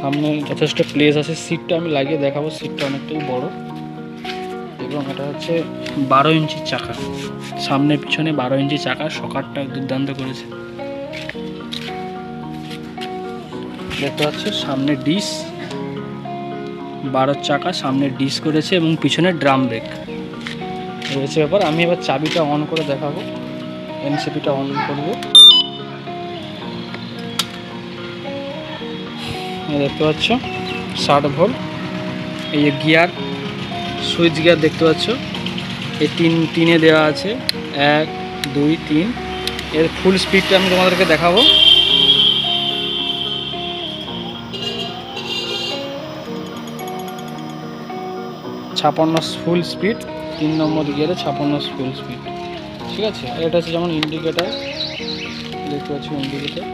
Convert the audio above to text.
সামনে যথেষ্ট প্লেস আছে। সিটটা আমি লাগিয়ে দেখাবো, সিটটা অনেকটাই বড় এবং এটা হচ্ছে 12 ইঞ্চির চাকা, সামনে পিছনে 12 ইঞ্চি চাকা। সকারটা দুর্দান্ত করেছে, দেখতে পাচ্ছ। সামনে ডিস, 12 চাকা, সামনে ডিস করেছে এবং পিছনে ড্রাম ব্রেক রয়েছে ব্যাপার। আমি এবার চাবিটা অন করে দেখাবো, এমসিপিটা অন করবো। দেখতে পাচ্ছ 60 ভোল্ট। এই যে গিয়ার, সুইচ গিয়ার দেখতে পাচ্ছ, এই তিনে দেওয়া আছে, 1 2 3। এর ফুল স্পিডটা আমি তোমাদেরকে দেখাবো। ছাপান্ন ফুল স্পিড, 3 নম্বর গিয়ারে 56 ফুল স্পিড, ঠিক আছে। এটা হচ্ছে যেমন ইন্ডিকেটার, দেখতে পাচ্ছ ইন্ডিকেটার।